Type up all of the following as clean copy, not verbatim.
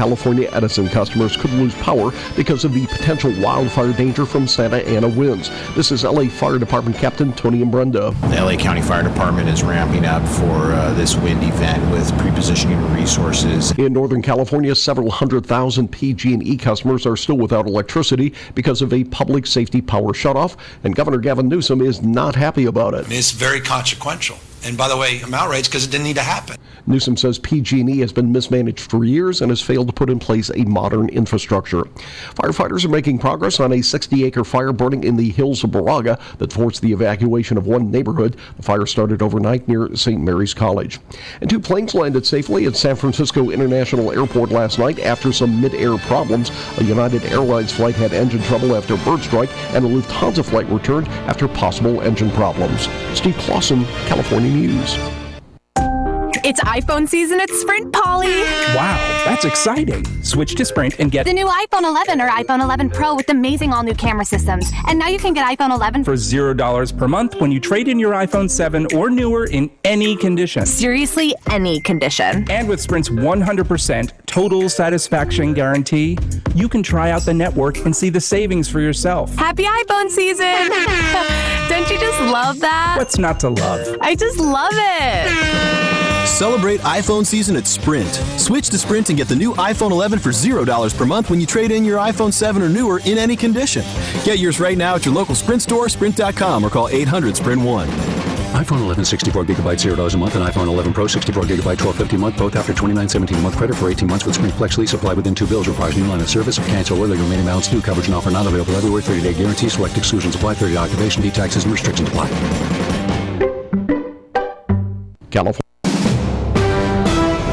California Edison customers could lose power because of the potential wildfire danger from Santa Ana winds. This is LA Fire Department Captain Tony Imbrunda. The LA County Fire Department is ramping up for this wind event with pre-positioning resources. In Northern California, several 100,000 PG&E customers are still without electricity because of a public safety power shutoff, and Governor Gavin Newsom is not happy about it. It's very consequential. And by the way, I'm outraged because it didn't need to happen. Newsom says PG&E has been mismanaged for years and has failed to put in place a modern infrastructure. Firefighters are making progress on a 60-acre fire burning in the hills of Moraga that forced the evacuation of one neighborhood. The fire started overnight near St. Mary's College. And 2 planes landed safely at San Francisco International Airport last night after some mid-air problems. A United Airlines flight had engine trouble after a bird strike, and a Lufthansa flight returned after possible engine problems. Steve Clausen, California News. It's iPhone season at Sprint, Polly. Wow, that's exciting. Switch to Sprint and get the new iPhone 11 or iPhone 11 Pro with amazing all-new camera systems. And now you can get iPhone 11 for $0 per month when you trade in your iPhone 7 or newer in any condition. Seriously, any condition. And with Sprint's 100% total satisfaction guarantee, you can try out the network and see the savings for yourself. Happy iPhone season! Don't you just love that? What's not to love? I just love it! Celebrate iPhone season at Sprint. Switch to Sprint and get the new iPhone 11 for $0 per month when you trade in your iPhone 7 or newer in any condition. Get yours right now at your local Sprint store, sprint.com, or call 800-SPRINT-1. iPhone 11 64 gigabytes $0 a month, and iPhone 11 Pro 64 gigabyte $12.50 a month, both after $29.17 a month credit for 18 months with Sprint Flex lease applied within 2 bills. Requires new line of service. Cancel early. Remaining balance due. Coverage and offer not available everywhere. 30-day guarantee. Select exclusions apply. 30-day activation fee. Taxes and restrictions apply. California.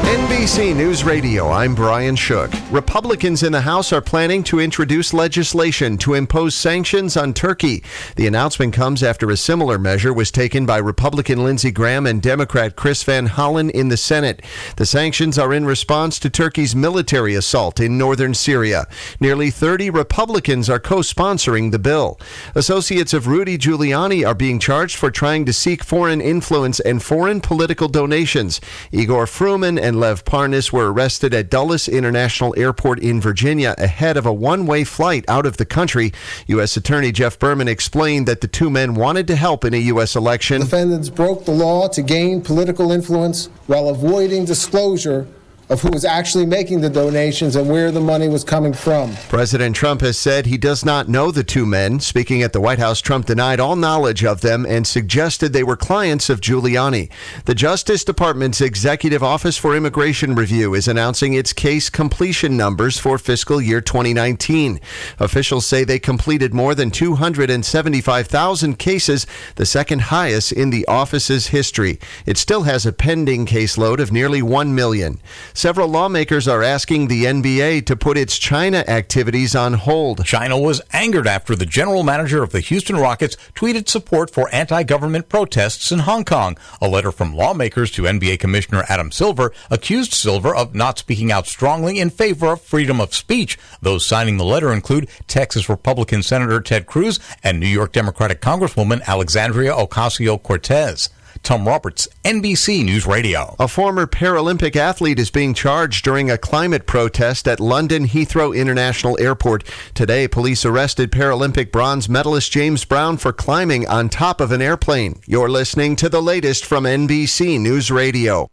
NBC News Radio, I'm Brian Shook. Republicans in the House are planning to introduce legislation to impose sanctions on Turkey. The announcement comes after a similar measure was taken by Republican Lindsey Graham and Democrat Chris Van Hollen in the Senate. The sanctions are in response to Turkey's military assault in northern Syria. Nearly 30 Republicans are co-sponsoring the bill. Associates of Rudy Giuliani are being charged for trying to seek foreign influence and foreign political donations. Igor Fruman and Lev Parnas were arrested at Dulles International Airport in Virginia ahead of a one-way flight out of the country. U.S. Attorney Jeff Berman explained that the 2 men wanted to help in a U.S. election. Defendants broke the law to gain political influence while avoiding disclosure of who was actually making the donations and where the money was coming from. President Trump has said he does not know the 2 men. Speaking at the White House, Trump denied all knowledge of them and suggested they were clients of Giuliani. The Justice Department's Executive Office for Immigration Review is announcing its case completion numbers for fiscal year 2019. Officials say they completed more than 275,000 cases, the second highest in the office's history. It still has a pending caseload of nearly 1 million. Several lawmakers are asking the NBA to put its China activities on hold. China was angered after the general manager of the Houston Rockets tweeted support for anti-government protests in Hong Kong. A letter from lawmakers to NBA Commissioner Adam Silver accused Silver of not speaking out strongly in favor of freedom of speech. Those signing the letter include Texas Republican Senator Ted Cruz and New York Democratic Congresswoman Alexandria Ocasio-Cortez. Tom Roberts, NBC News Radio. A former Paralympic athlete is being charged during a climate protest at London Heathrow International Airport. Today, police arrested Paralympic bronze medalist James Brown for climbing on top of an airplane. You're listening to the latest from NBC News Radio.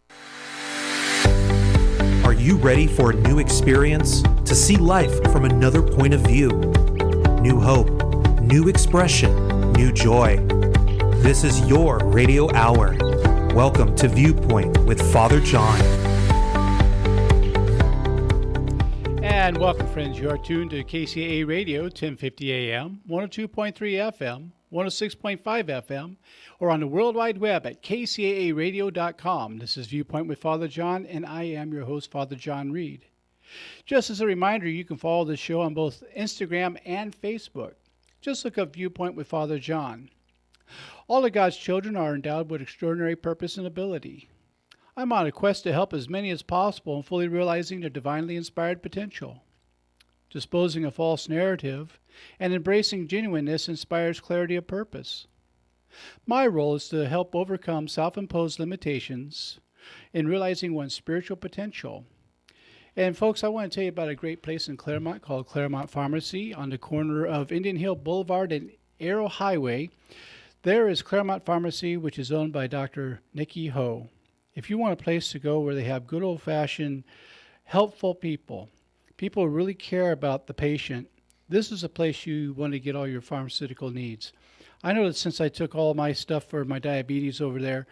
Are you ready for a new experience? To see life from another point of view? New hope, new expression, new joy. This is your radio hour. Welcome to Viewpoint with Father John. And welcome, friends. You are tuned to KCAA Radio, 1050 AM, 102.3 FM, 106.5 FM, or on the World Wide Web at kcaaradio.com. This is Viewpoint with Father John, and I am your host, Father John Reid. Just as a reminder, you can follow the show on both Instagram and Facebook. Just look up Viewpoint with Father John. All of God's children are endowed with extraordinary purpose and ability. I'm on a quest to help as many as possible in fully realizing their divinely inspired potential. Disposing a false narrative and embracing genuineness inspires clarity of purpose. My role is to help overcome self-imposed limitations in realizing one's spiritual potential. And folks, I want to tell you about a great place in Claremont called Claremont Pharmacy on the corner of Indian Hill Boulevard and Arrow Highway. There is Claremont Pharmacy, which is owned by Dr. Nikki Ho. If you want a place to go where they have good old-fashioned, helpful people who really care about the patient, this is a place you want to get all your pharmaceutical needs. I know that since I took all my stuff for my diabetes over there,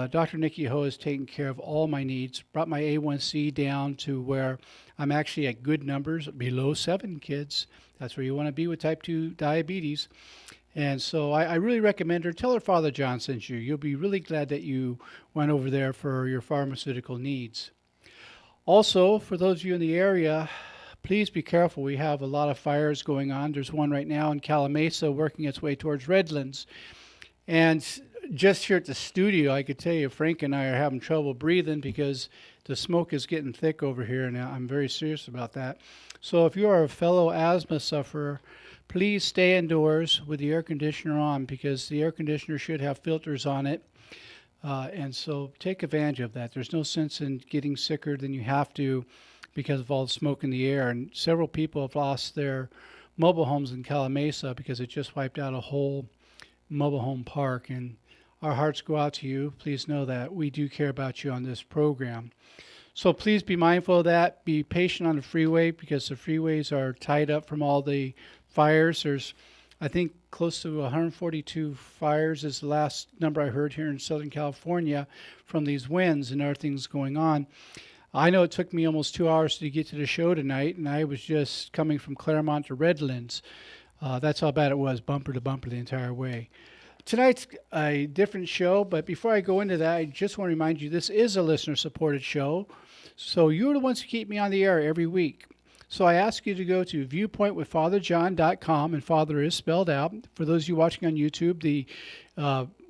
Dr. Nikki Ho has taken care of all my needs, brought my A1C down to where I'm actually at good numbers, below 7 kids. That's where you want to be with type 2 diabetes. And so I really recommend her. Tell her Father John sent you. You'll be really glad that you went over there for your pharmaceutical needs. Also, for those of you in the area, please be careful. We have a lot of fires going on. There's one right now in Calamasa working its way towards Redlands. And just here at the studio, I could tell you, Frank and I are having trouble breathing because the smoke is getting thick over here, and I'm very serious about that. So if you are a fellow asthma sufferer, please stay indoors with the air conditioner on, because the air conditioner should have filters on it. And so take advantage of that. There's no sense in getting sicker than you have to because of all the smoke in the air. And several people have lost their mobile homes in Calamasa because it just wiped out a whole mobile home park. And our hearts go out to you. Please know that we do care about you on this program. So please be mindful of that. Be patient on the freeway because the freeways are tied up from all the fires. There's, I think, close to 142 fires is the last number I heard here in Southern California from these winds and other things going on. I know it took me almost 2 hours to get to the show tonight, and I was just coming from Claremont to Redlands. That's how bad it was, bumper to bumper the entire way. Tonight's a different show, but before I go into that, I just want to remind you this is a listener-supported show, so you're the ones who keep me on the air every week. So I ask you to go to viewpointwithfatherjohn.com, and Father is spelled out. For those of you watching on YouTube, the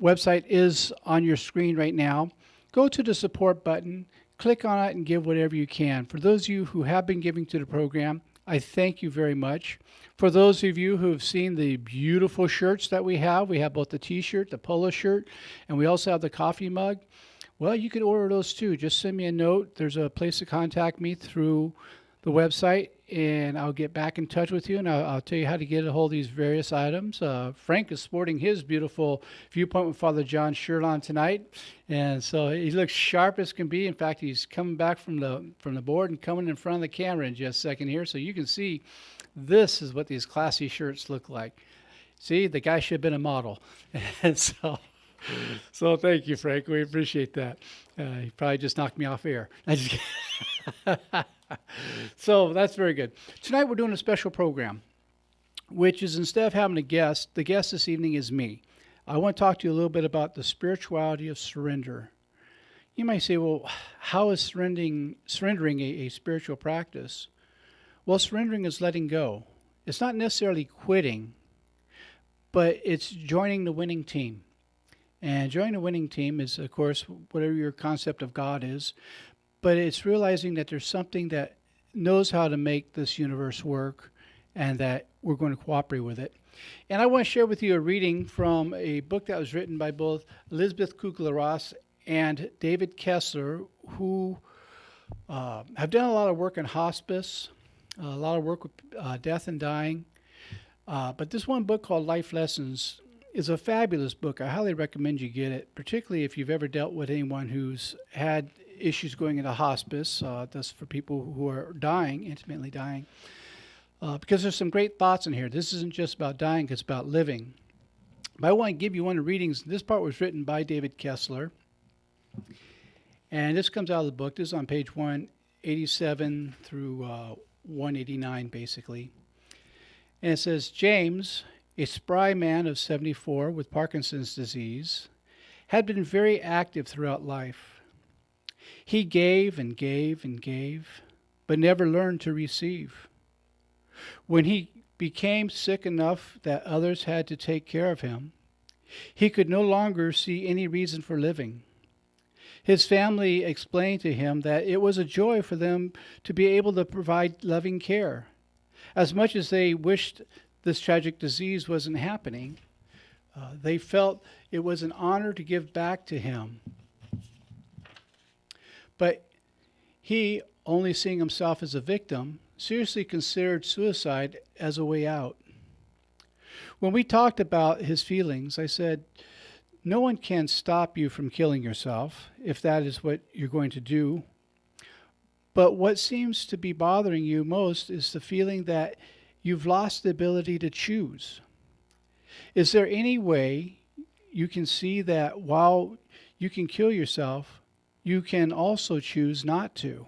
website is on your screen right now. Go to the support button, click on it, and give whatever you can. For those of you who have been giving to the program, I thank you very much. For those of you who have seen the beautiful shirts that we have both the t-shirt, the polo shirt, and we also have the coffee mug. Well, you can order those too. Just send me a note. There's a place to contact me through the website, and I'll get back in touch with you, and I'll tell you how to get a hold of these various items. Frank is sporting his beautiful Viewpoint with Father John shirt on tonight, and so he looks sharp as can be. In fact, he's coming back from the board and coming in front of the camera in just a second here, so you can see this is what these classy shirts look like. See, the guy should have been a model, and so thank you, Frank. We appreciate that. He probably just knocked me off air. I just So that's very good. Tonight we're doing a special program, which is instead of having a guest, the guest this evening is me. I want to talk to you a little bit about the spirituality of surrender. You might say, well, how is surrendering a spiritual practice? Well, surrendering is letting go. It's not necessarily quitting, but it's joining the winning team. And joining the winning team is, of course, whatever your concept of God is. But it's realizing that there's something that knows how to make this universe work and that we're going to cooperate with it. And I want to share with you a reading from a book that was written by both Elizabeth Kubler-Ross and David Kessler, who have done a lot of work in hospice, a lot of work with death and dying. But this one book called Life Lessons is a fabulous book. I highly recommend you get it, particularly if you've ever dealt with anyone who's had issues going into hospice. That's for people who are dying, intimately dying. Because there's some great thoughts in here. This isn't just about dying, it's about living. But I want to give you one of the readings. This part was written by David Kessler. And this comes out of the book. This is on page 187 through 189, basically. And it says, James, a spry man of 74 with Parkinson's disease, had been very active throughout life. He gave and gave and gave, but never learned to receive. When he became sick enough that others had to take care of him, he could no longer see any reason for living. His family explained to him that it was a joy for them to be able to provide loving care. As much as they wished this tragic disease wasn't happening, they felt it was an honor to give back to him. But he only seeing himself as a victim, seriously considered suicide as a way out. When we talked about his feelings, I said, no one can stop you from killing yourself if that is what you're going to do. But what seems to be bothering you most is the feeling that you've lost the ability to choose. Is there any way you can see that while you can kill yourself, you can also choose not to?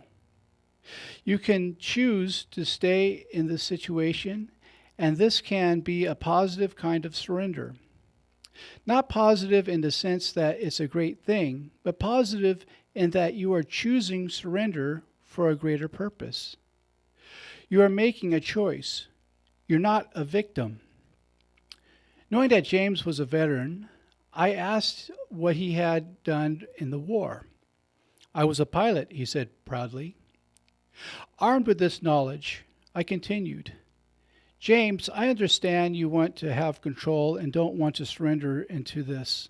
You can choose to stay in this situation, and this can be a positive kind of surrender. Not positive in the sense that it's a great thing, but positive in that you are choosing surrender for a greater purpose. You are making a choice. You're not a victim. Knowing that James was a veteran, I asked what he had done in the war. I was a pilot, he said proudly. Armed with this knowledge, I continued, James, I understand you want to have control and don't want to surrender into this.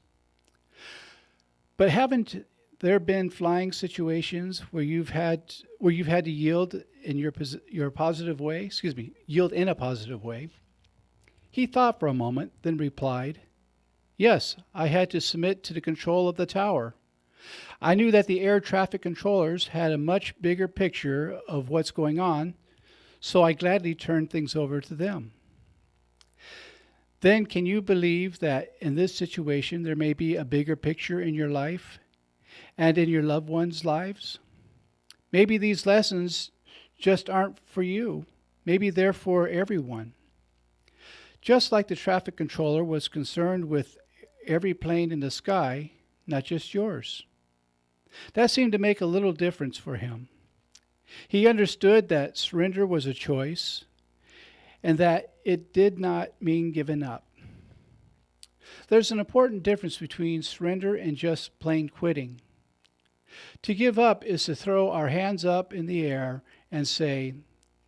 But haven't there been flying situations where you've had to yield in your positive way? Yield in a positive way. He thought for a moment, then replied, yes, I had to submit to the control of the tower. I knew that the air traffic controllers had a much bigger picture of what's going on, so I gladly turned things over to them. Then can you believe that in this situation there may be a bigger picture in your life and in your loved ones' lives? Maybe these lessons just aren't for you. Maybe they're for everyone. Just like the traffic controller was concerned with every plane in the sky, not just yours. That seemed to make a little difference for him. He understood that surrender was a choice and that it did not mean giving up. There's an important difference between surrender and just plain quitting. To give up is to throw our hands up in the air and say,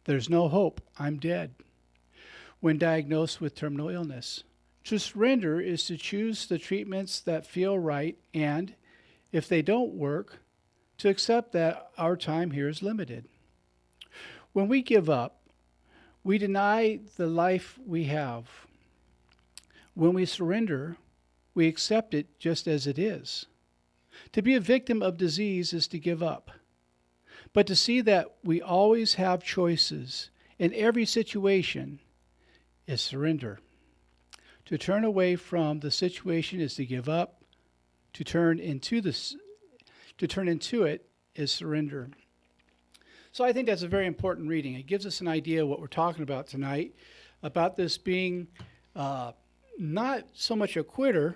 there's no hope, I'm dead, when diagnosed with terminal illness. To surrender is to choose the treatments that feel right and, if they don't work, to accept that our time here is limited. When we give up, we deny the life we have. When we surrender, we accept it just as it is. To be a victim of disease is to give up. But to see that we always have choices in every situation is surrender. To turn away from the situation is to give up. To turn into it is surrender. So I think that's a very important reading. It gives us an idea of what we're talking about tonight, about this being not so much a quitter,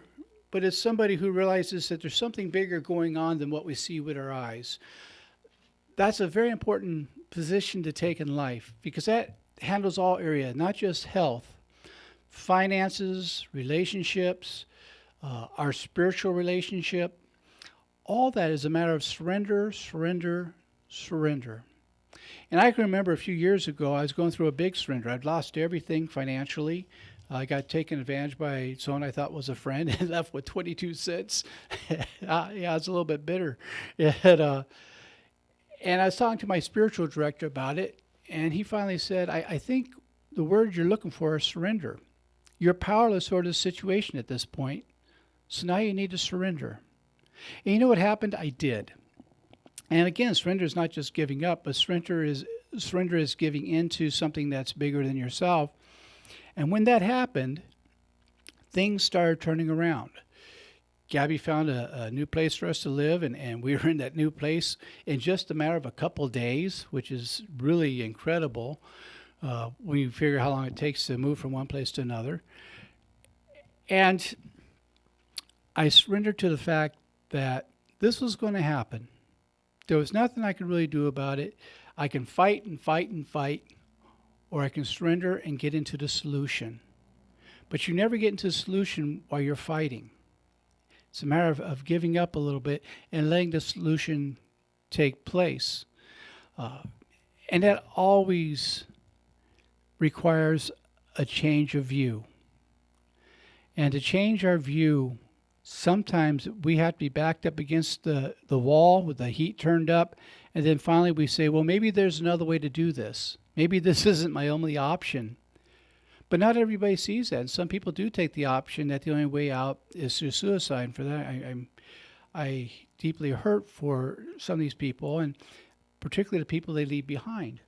but it's somebody who realizes that there's something bigger going on than what we see with our eyes. That's a very important position to take in life because that handles all areas, not just health, finances, relationships, our spiritual relationship. All that is a matter of surrender, surrender, surrender. And I can remember a few years ago, I was going through a big surrender. I'd lost everything financially. I got taken advantage by someone I thought was a friend and left with 22 cents. I was a little bit bitter. And I was talking to my spiritual director about it, and he finally said, I think the word you're looking for is surrender. You're powerless over the situation at this point, so now you need to surrender. And you know what happened? I did. And again, surrender is not just giving up, but surrender is giving into something that's bigger than yourself. And when that happened, things started turning around. Gabby found a new place for us to live, and we were in that new place in just a matter of a couple days, which is really incredible when you figure how long it takes to move from one place to another. And I surrendered to the fact that this was going to happen. There was nothing I could really do about it. I can fight and fight and fight, or I can surrender and get into the solution. But you never get into the solution while you're fighting. It's a matter of giving up a little bit and letting the solution take place. And that always requires a change of view. And to change our view, sometimes we have to be backed up against the wall with the heat turned up, And then finally we say, well, maybe there's another way to do this. Maybe this isn't my only option. But not everybody sees that. And some people do take the option that the only way out is through suicide. And for that, I deeply hurt for some of these people, and particularly the people they leave behind.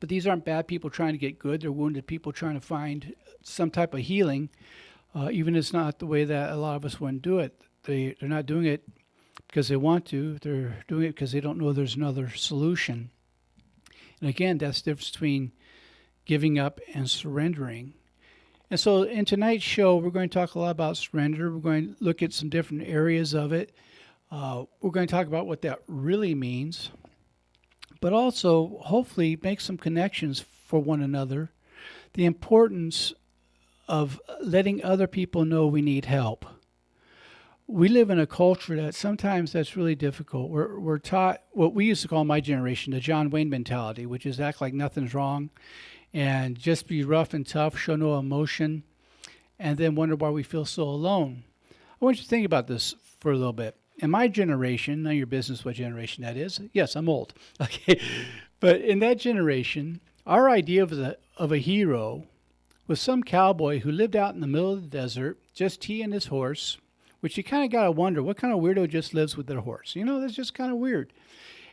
But these aren't bad people trying to get good. They're wounded people trying to find some type of healing, even if it's not the way that a lot of us wouldn't do it. They're not doing it because they want to. They're doing it because they don't know there's another solution. And again, that's the difference between giving up and surrendering. And so in tonight's show, we're going to talk a lot about surrender. We're going to look at some different areas of it. We're going to talk about what that really means, but also hopefully make some connections for one another. The importance of letting other people know we need help. We live in a culture that sometimes that's really difficult. We're taught what we used to call in my generation the John Wayne mentality, which is act like nothing's wrong and just be rough and tough, show no emotion, and then wonder why we feel so alone. I want you to think about this for a little bit. In my generation, none of your business what generation that is. Yes, I'm old. Okay, but in that generation, our idea of a hero was some cowboy who lived out in the middle of the desert, just he and his horse, which you kind of got to wonder, what kind of weirdo just lives with their horse? You know, that's just kind of weird.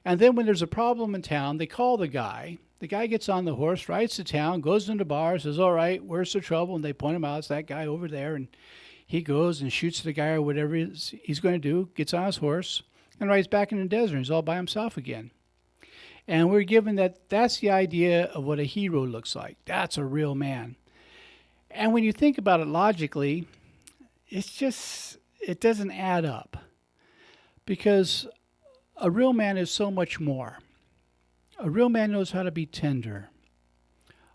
And then when there's a problem in town, they call the guy. The guy gets on the horse, rides to town, goes into bars, says, all right, where's the trouble? And they point him out, it's that guy over there. And he goes and shoots the guy or whatever he's going to do, gets on his horse, and rides back in the desert. He's all by himself again. And we're given that's the idea of what a hero looks like. That's a real man. And when you think about it logically, it doesn't add up. Because a real man is so much more. A real man knows how to be tender.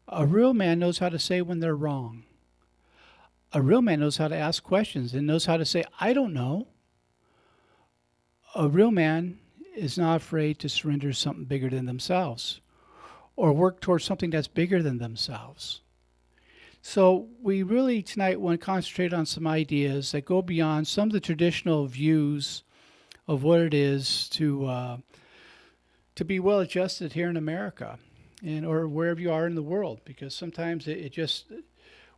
A real man knows how to say when they're wrong. A real man knows how to ask questions and knows how to say, I don't know. A real man is not afraid to surrender something bigger than themselves or work towards something that's bigger than themselves. So we really tonight want to concentrate on some ideas that go beyond some of the traditional views of what it is to be well adjusted here in America and or wherever you are in the world, because sometimes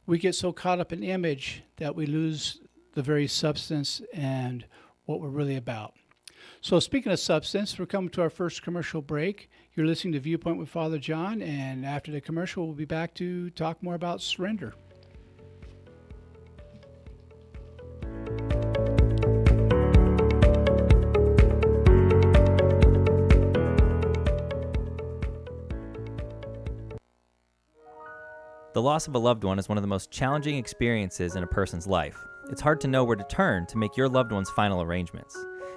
we get so caught up in image that we lose the very substance and what we're really about. So speaking of substance, we're coming to our first commercial break. You're listening to Viewpoint with Father John, and after the commercial, we'll be back to talk more about surrender. The loss of a loved one is one of the most challenging experiences in a person's life. It's hard to know where to turn to make your loved one's final arrangements.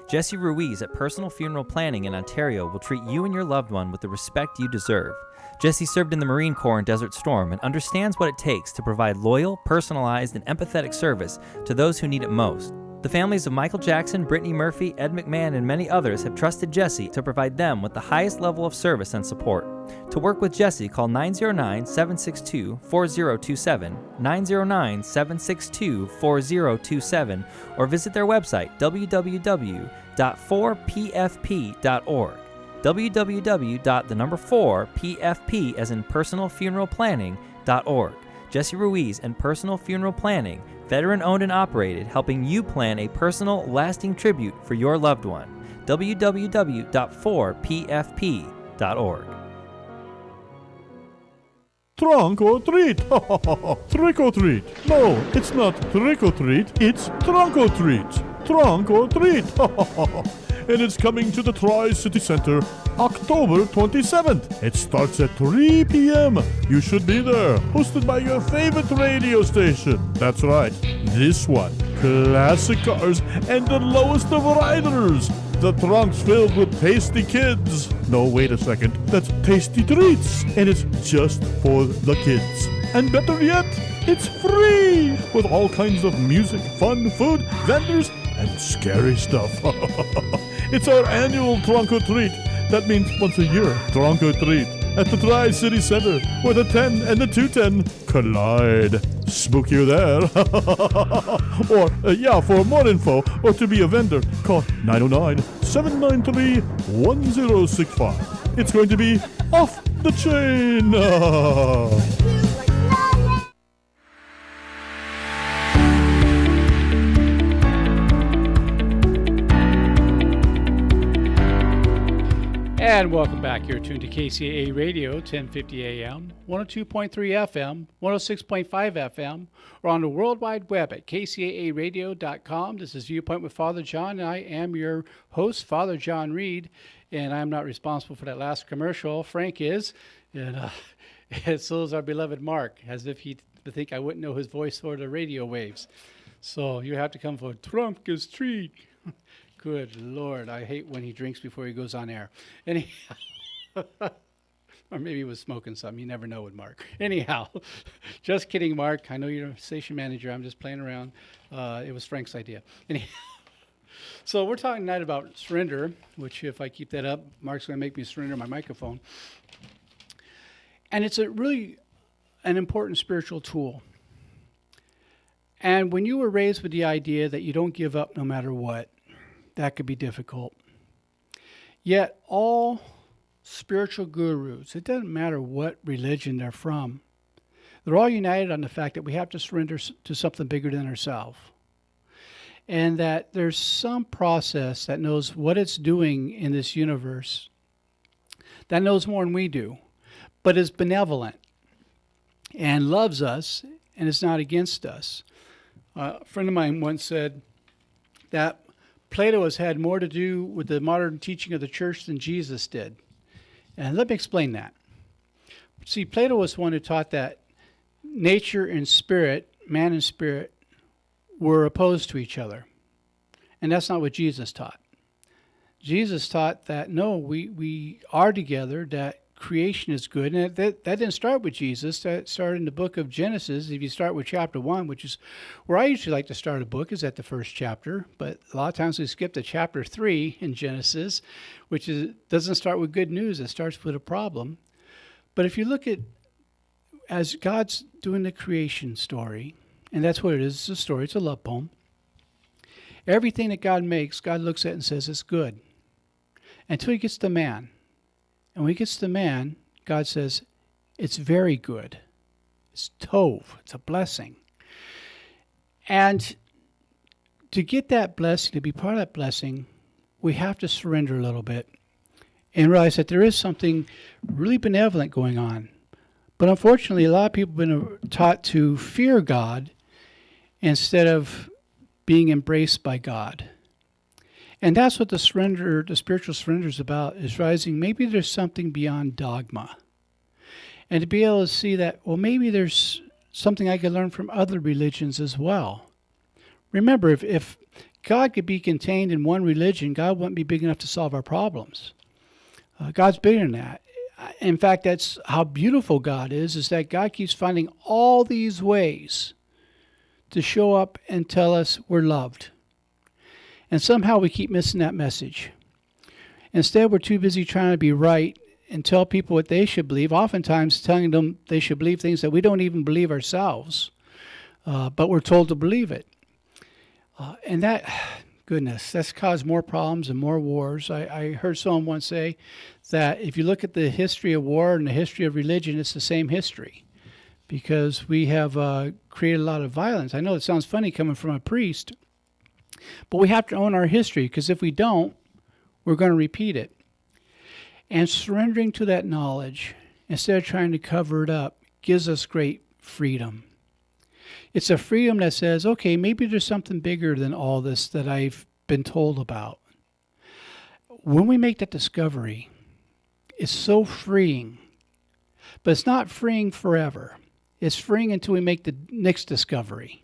Jesse Ruiz at Personal Funeral Planning in Ontario will treat you and your loved one with the respect you deserve. Jesse served in the Marine Corps in Desert Storm and understands what it takes to provide loyal, personalized, and empathetic service to those who need it most. The families of Michael Jackson, Brittany Murphy, Ed McMahon, and many others have trusted Jesse to provide them with the highest level of service and support. To work with Jesse, call 909-762-4027, 909-762-4027, or visit their website, www.4pfp.org. www.4pfp as in personal funeral planning.org. Jesse Ruiz and Personal Funeral Planning, veteran-owned and operated, helping you plan a personal, lasting tribute for your loved one. www.4pfp.org. Trunk or treat? Trick or treat? No, it's not trick or treat, it's trunk or treat. Trunk or treat. And it's coming to the Tri-City Center October 27th. It starts at 3 p.m. You should be there. Hosted by your favorite radio station. That's right, this one. Classic cars and the lowest of riders. The trunk's filled with tasty kids. No, wait a second. That's tasty treats. And it's just for the kids. And better yet, it's free. With all kinds of music, fun, food, vendors, and scary stuff. It's our annual Trunk or Treat. That means once a year, Trunk or Treat at the Tri-City Center, where the 10 and the 210 collide. spookier there. Or, for more info or to be a vendor, call 909-793-1065. It's going to be off the chain. And welcome back. You're tuned to KCAA Radio, 1050 AM, 102.3 FM, 106.5 FM, or on the World Wide Web at kcaaradio.com. This is Viewpoint with Father John. I am your host, Father John Reid, and I'm not responsible for that last commercial. Frank is, and so is our beloved Mark, as if he would think I wouldn't know his voice for the radio waves. So you have to come for Trump is treat. Good Lord, I hate when he drinks before he goes on air. Anyhow, or maybe he was smoking something. You never know with Mark. Anyhow, just kidding, Mark. I know you're a station manager. I'm just playing around. It was Frank's idea. Anyhow, so we're talking tonight about surrender, which if I keep that up, Mark's going to make me surrender my microphone. And it's really an important spiritual tool. And when you were raised with the idea that you don't give up no matter what, that could be difficult. Yet all spiritual gurus, it doesn't matter what religion they're from, they're all united on the fact that we have to surrender to something bigger than ourselves. And that there's some process that knows what it's doing in this universe, that knows more than we do, but is benevolent and loves us and is not against us. A friend of mine once said that Plato has had more to do with the modern teaching of the church than Jesus did. And let me explain that. See, Plato was one who taught that nature and spirit, man and spirit, were opposed to each other. And that's not what Jesus taught. Jesus taught that, no, we are together, that creation is good. And that didn't start with Jesus. That started in the book of Genesis. If you start with chapter 1, which is where I usually like to start a book, is at the first chapter. But a lot of times we skip to chapter 3 in Genesis, which doesn't start with good news. It starts with a problem. But if you look at, as God's doing the creation story, and that's what it is, it's a story, it's a love poem. Everything that God makes, God looks at and says it's good. Until he gets to man. And when he gets to man, God says, it's very good. It's tov. It's a blessing. And to get that blessing, to be part of that blessing, we have to surrender a little bit and realize that there is something really benevolent going on. But unfortunately, a lot of people have been taught to fear God instead of being embraced by God. And that's what the spiritual surrender is about, is realizing maybe there's something beyond dogma. And to be able to see that, well, maybe there's something I could learn from other religions as well. Remember, if God could be contained in one religion, God wouldn't be big enough to solve our problems. God's bigger than that. In fact, that's how beautiful God is that God keeps finding all these ways to show up and tell us we're loved. And somehow we keep missing that message. Instead, we're too busy trying to be right and tell people what they should believe, oftentimes telling them they should believe things that we don't even believe ourselves, but we're told to believe it. And that, goodness, that's caused more problems and more wars. I heard someone once say that if you look at the history of war and the history of religion, it's the same history, because we have created a lot of violence. I know it sounds funny coming from a priest, but we have to own our history, because if we don't, we're going to repeat it. And surrendering to that knowledge, instead of trying to cover it up, gives us great freedom. It's a freedom that says, okay, maybe there's something bigger than all this that I've been told about. When we make that discovery, it's so freeing. But it's not freeing forever. It's freeing until we make the next discovery.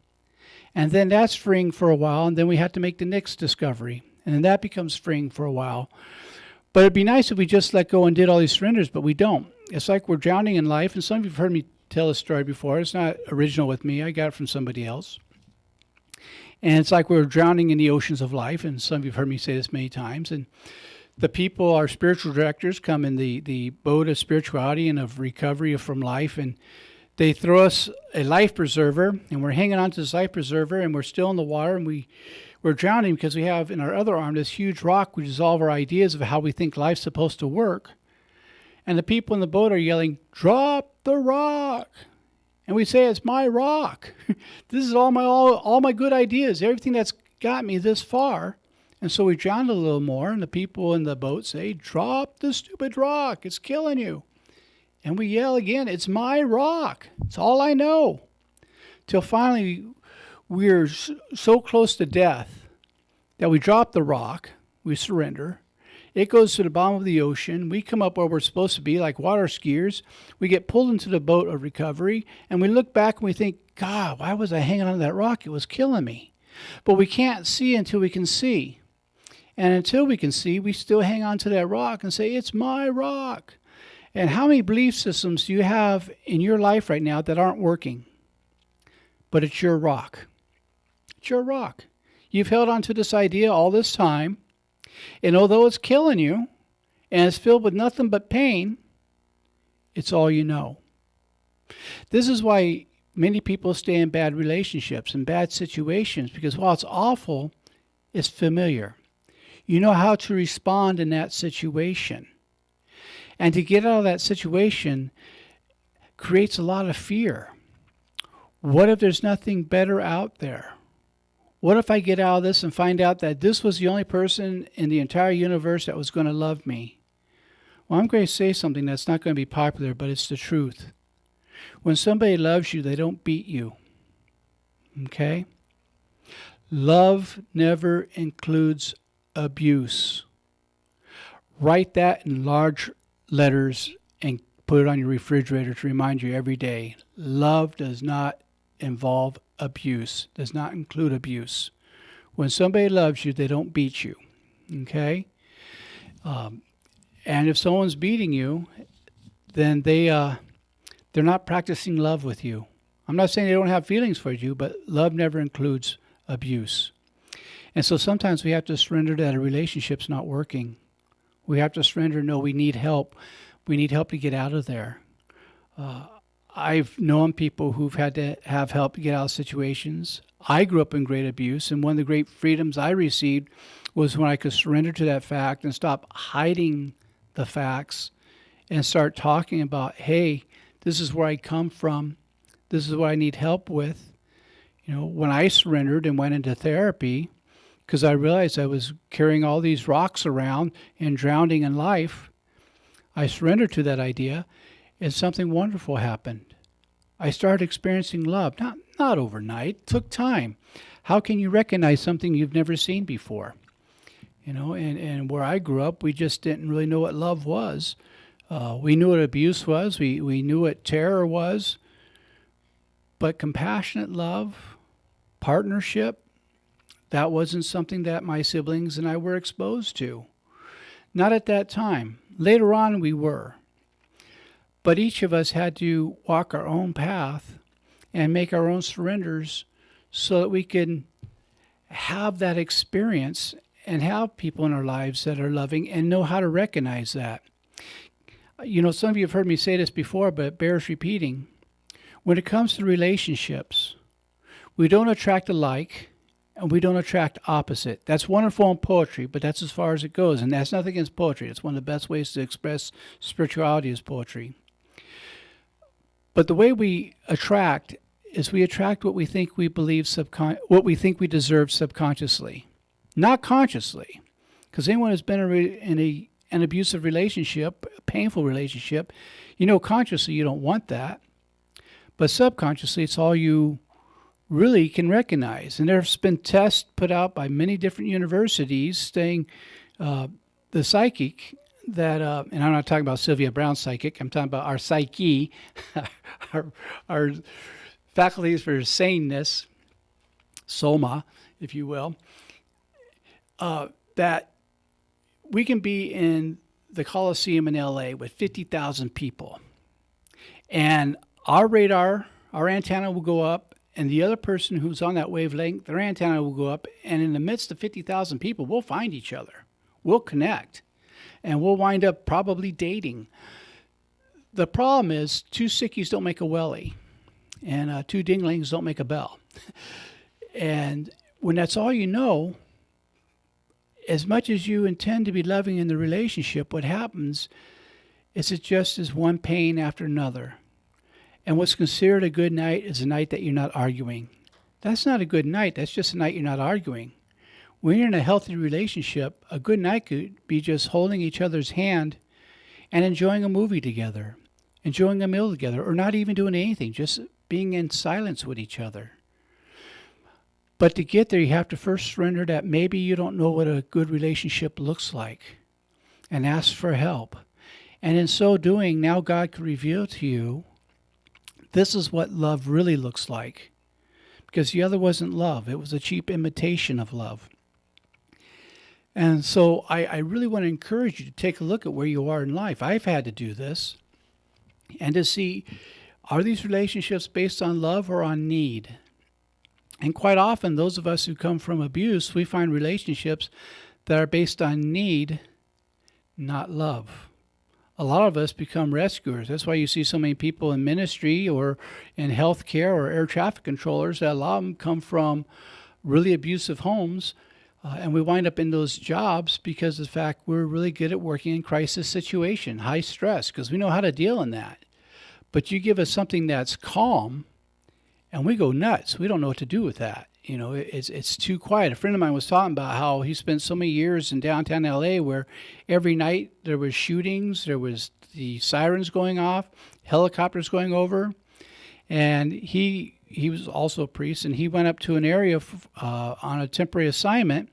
And then that's freeing for a while, and then we have to make the next discovery. And then that becomes freeing for a while. But it'd be nice if we just let go and did all these surrenders, but we don't. It's like we're drowning in life, and some of you have heard me tell this story before. It's not original with me. I got it from somebody else. And it's like we're drowning in the oceans of life, and some of you have heard me say this many times. And the people, our spiritual directors, come in the boat of spirituality and of recovery from life, and they throw us a life preserver, and we're hanging on to this life preserver, and we're still in the water, and we're drowning because we have in our other arm this huge rock which is all of our ideas of how we think life's supposed to work. And the people in the boat are yelling, "Drop the rock!" And we say, "It's my rock. This is all my good ideas, everything that's got me this far." And so we drown a little more, and the people in the boat say, "Drop the stupid rock. It's killing you." And we yell again, "It's my rock. It's all I know." Till finally we're so close to death that we drop the rock, we surrender. It goes to the bottom of the ocean. We come up where we're supposed to be, like water skiers. We get pulled into the boat of recovery, and we look back and we think, "God, why was I hanging on to that rock? It was killing me." But we can't see until we can see. And until we can see, we still hang on to that rock and say, "It's my rock." And how many belief systems do you have in your life right now that aren't working? But it's your rock. It's your rock. You've held on to this idea all this time, and although it's killing you, and it's filled with nothing but pain, it's all you know. This is why many people stay in bad relationships and bad situations, because while it's awful, it's familiar. You know how to respond in that situation. And to get out of that situation creates a lot of fear. What if there's nothing better out there? What if I get out of this and find out that this was the only person in the entire universe that was going to love me? Well, I'm going to say something that's not going to be popular, but it's the truth. When somebody loves you, they don't beat you. Okay? Love never includes abuse. Write that in large letters and put it on your refrigerator to remind you every day. Love does not involve abuse, does not include abuse. When somebody loves you, they don't beat you. Okay? And if someone's beating you, then they're not practicing love with you. I'm not saying they don't have feelings for you, but love never includes abuse. And so sometimes we have to surrender that a relationship's not working. We have to surrender, no, we need help. We need help to get out of there. I've known people who've had to have help to get out of situations. I grew up in great abuse, and one of the great freedoms I received was when I could surrender to that fact and stop hiding the facts and start talking about, hey, this is where I come from. This is what I need help with. You know, when I surrendered and went into therapy, because I realized I was carrying all these rocks around and drowning in life, I surrendered to that idea, and something wonderful happened. I started experiencing love, not overnight. It took time. How can you recognize something you've never seen before? You know, and where I grew up, we just didn't really know what love was. We knew what abuse was. We knew what terror was. But compassionate love, partnership, that wasn't something that my siblings and I were exposed to. Not at that time. Later on, we were. But each of us had to walk our own path and make our own surrenders so that we can have that experience and have people in our lives that are loving and know how to recognize that. You know, some of you have heard me say this before, but it bears repeating. When it comes to relationships, we don't attract alike and we don't attract opposite. That's wonderful in poetry, but that's as far as it goes. And that's nothing against poetry. It's one of the best ways to express spirituality is poetry. But the way we attract is we attract what we think we believe what we think we deserve subconsciously, not consciously. Because anyone who's been in an abusive relationship, a painful relationship, you know consciously you don't want that. But subconsciously, it's all you really can recognize. And there's been tests put out by many different universities saying the psychic that, and I'm not talking about Sylvia Brown's psychic, I'm talking about our psyche, our faculties for saneness, soma, if you will, that we can be in the Coliseum in LA with 50,000 people. And our radar, our antenna will go up, and the other person who's on that wavelength, their antenna will go up, and in the midst of 50,000 people, we'll find each other. We'll connect, and we'll wind up probably dating. The problem is, two sickies don't make a wellie. And two dinglings don't make a bell. And when that's all you know, as much as you intend to be loving in the relationship, what happens is it just is one pain after another. And what's considered a good night is a night that you're not arguing. That's not a good night. That's just a night you're not arguing. When you're in a healthy relationship, a good night could be just holding each other's hand and enjoying a movie together, enjoying a meal together, or not even doing anything, just being in silence with each other. But to get there, you have to first surrender that maybe you don't know what a good relationship looks like and ask for help. And in so doing, now God can reveal to you, this is what love really looks like. Because the other wasn't love. It was a cheap imitation of love. And so I really want to encourage you to take a look at where you are in life. I've had to do this. And to see, are these relationships based on love or on need? And quite often, those of us who come from abuse, we find relationships that are based on need, not love. A lot of us become rescuers. That's why you see so many people in ministry or in healthcare or air traffic controllers. That a lot of them come from really abusive homes, and we wind up in those jobs because of the fact we're really good at working in crisis situation, high stress, because we know how to deal in that. But you give us something that's calm, and we go nuts. We don't know what to do with that. You know, it's too quiet. A friend of mine was talking about how he spent so many years in downtown LA where every night there was shootings, there was the sirens going off, helicopters going over, and he was also a priest, and he went up to an area on a temporary assignment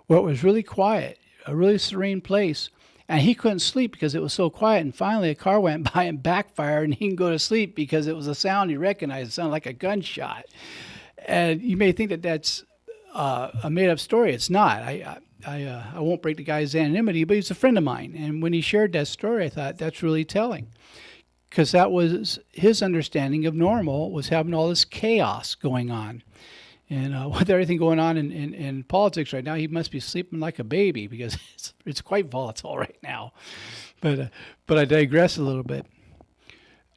where it was really quiet, a really serene place. And he couldn't sleep because it was so quiet. And finally, a car went by and backfired, and he can go to sleep because it was a sound he recognized. It sounded like a gunshot. And you may think that that's a made-up story. It's not. I won't break the guy's anonymity, but he's a friend of mine. And when he shared that story, I thought that's really telling, because that was his understanding of normal, was having all this chaos going on. And with everything going on in politics right now, he must be sleeping like a baby because it's quite volatile right now. But I digress a little bit.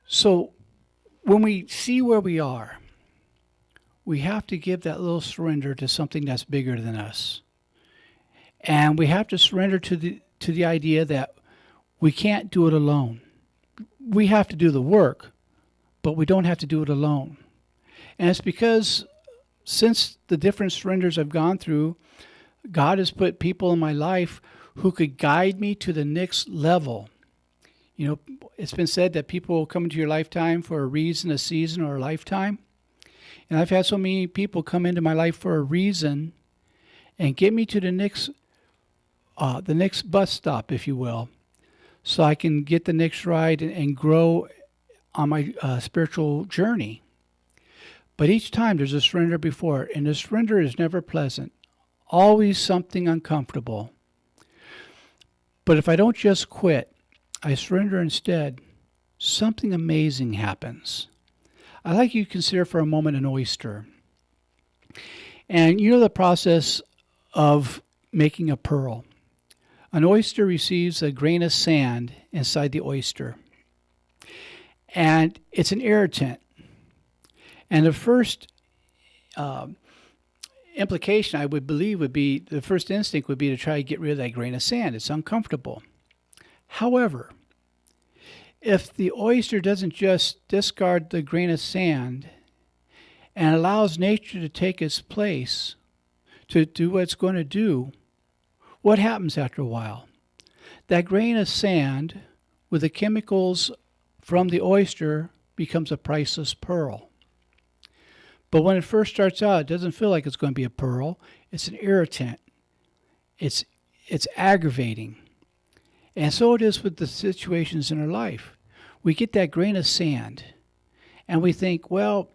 So when we see where we are, we have to give that little surrender to something that's bigger than us. And we have to surrender to the idea that we can't do it alone. We have to do the work, but we don't have to do it alone. And it's because since the different surrenders I've gone through, God has put people in my life who could guide me to the next level. You know, it's been said that people will come into your lifetime for a reason, a season, or a lifetime. And I've had so many people come into my life for a reason and get me to the next bus stop, if you will, so I can get the next ride and grow on my spiritual journey. But each time there's a surrender before it, and the surrender is never pleasant, always something uncomfortable. But if I don't just quit, I surrender instead, something amazing happens. I'd like you to consider for a moment an oyster. And you know the process of making a pearl. An oyster receives a grain of sand inside the oyster. And it's an irritant. And the first implication, I would believe, would be, the first instinct would be to try to get rid of that grain of sand. It's uncomfortable. However, if the oyster doesn't just discard the grain of sand and allows nature to take its place, to do what it's going to do, what happens after a while? That grain of sand with the chemicals from the oyster becomes a priceless pearl. But when it first starts out, it doesn't feel like it's going to be a pearl. It's an irritant. It's aggravating. And so it is with the situations in our life. We get that grain of sand, and we think, well,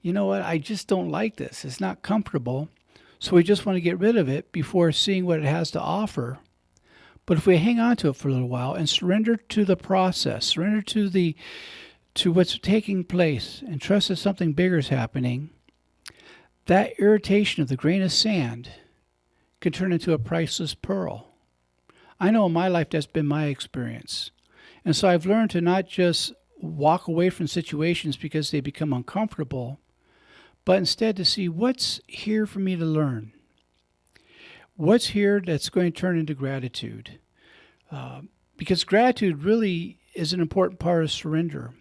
you know what? I just don't like this. It's not comfortable. So we just want to get rid of it before seeing what it has to offer. But if we hang on to it for a little while and surrender to the process, surrender to what's taking place, and trust that something bigger is happening, that irritation of the grain of sand can turn into a priceless pearl. I know in my life that's been my experience. And so I've learned to not just walk away from situations because they become uncomfortable, but instead to see what's here for me to learn. What's here that's going to turn into gratitude? Because gratitude really is an important part of surrender.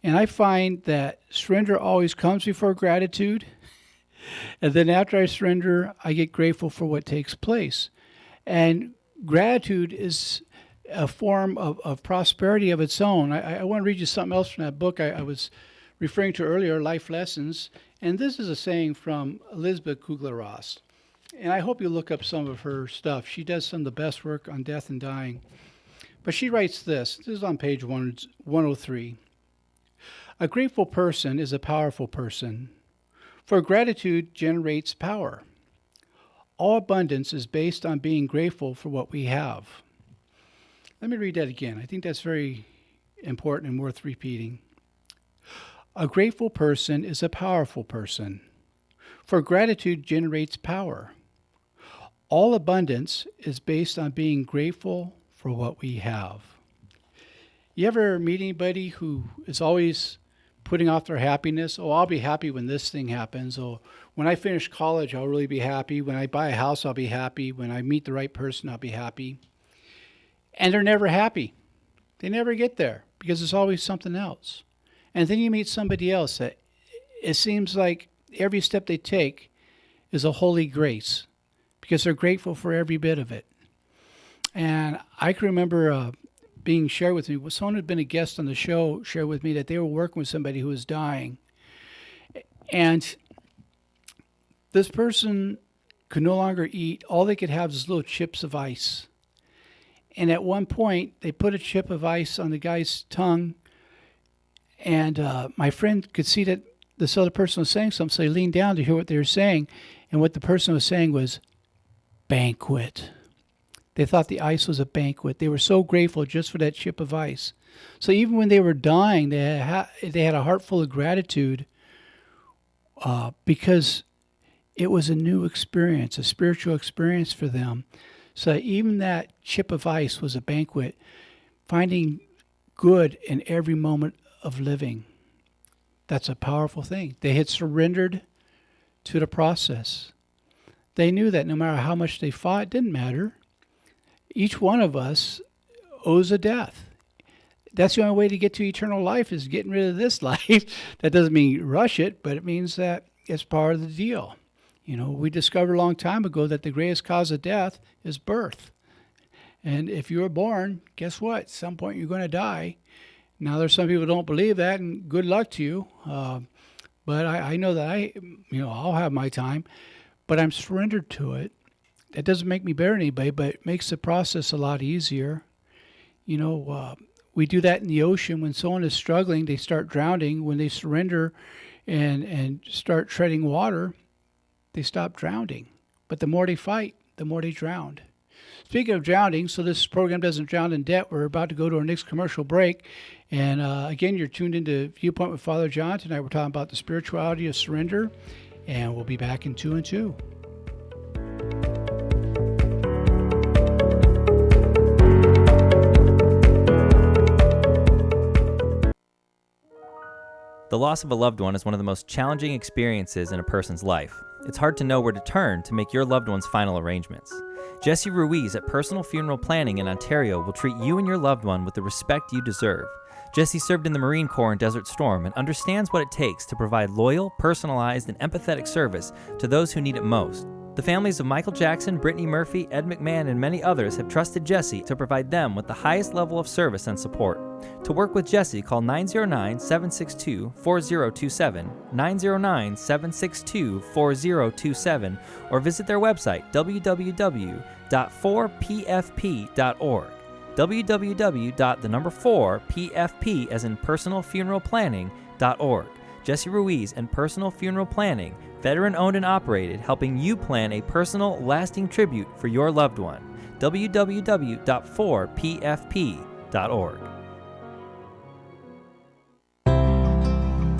And I find that surrender always comes before gratitude. And then after I surrender, I get grateful for what takes place. And gratitude is a form of prosperity of its own. I want to read you something else from that book I was referring to earlier, Life Lessons. And this is a saying from Elizabeth Kubler-Ross. And I hope you look up some of her stuff. She does some of the best work on death and dying. But she writes this. This is on page 103. A grateful person is a powerful person, for gratitude generates power. All abundance is based on being grateful for what we have. Let me read that again. I think that's very important and worth repeating. A grateful person is a powerful person, for gratitude generates power. All abundance is based on being grateful for what we have. You ever meet anybody who is always putting off their happiness? Oh, I'll be happy when this thing happens. Or when I finish college, I'll really be happy. When I buy a house, I'll be happy. When I meet the right person, I'll be happy. And they're never happy. They never get there because it's always something else. And then you meet somebody else that it seems like every step they take is a holy grace because they're grateful for every bit of it. And I can remember being shared with me, someone who had been a guest on the show shared with me that they were working with somebody who was dying. And this person could no longer eat. All they could have is little chips of ice. And at one point, they put a chip of ice on the guy's tongue. And my friend could see that this other person was saying something, so he leaned down to hear what they were saying. And what the person was saying was, banquet. They thought the ice was a banquet. They were so grateful just for that chip of ice. So even when they were dying, they had a heart full of gratitude because it was a new experience, a spiritual experience for them. So even that chip of ice was a banquet, finding good in every moment of living. That's a powerful thing. They had surrendered to the process. They knew that no matter how much they fought, it didn't matter. Each one of us owes a death. That's the only way to get to eternal life is getting rid of this life. That doesn't mean rush it, but it means that it's part of the deal. You know, we discovered a long time ago that the greatest cause of death is birth. And if you were born, guess what? At some point you're going to die. Now there's some people who don't believe that, and good luck to you. But I know that I'll have my time, but I'm surrendered to it. That doesn't make me better than anybody, but it makes the process a lot easier. We do that in the ocean. When someone is struggling, they start drowning. When they surrender and start treading water, they stop drowning. But the more they fight, the more they drown. Speaking of drowning, so this program doesn't drown in debt, we're about to go to our next commercial break. And again, you're tuned into Viewpoint with Father John. Tonight we're talking about the spirituality of surrender, and we'll be back in 2 and 2. The loss of a loved one is one of the most challenging experiences in a person's life. It's hard to know where to turn to make your loved one's final arrangements. Jesse Ruiz at Personal Funeral Planning in Ontario will treat you and your loved one with the respect you deserve. Jesse served in the Marine Corps in Desert Storm and understands what it takes to provide loyal, personalized, and empathetic service to those who need it most. The families of Michael Jackson, Brittany Murphy, Ed McMahon, and many others have trusted Jesse to provide them with the highest level of service and support. To work with Jesse, call 909-762-4027, 909-762-4027, or visit their website, www.4pfp.org. www.4pfp as in personalfuneralplanning.org. Jesse Ruiz and Personal Funeral Planning, veteran-owned and operated, helping you plan a personal, lasting tribute for your loved one. www.4pfp.org.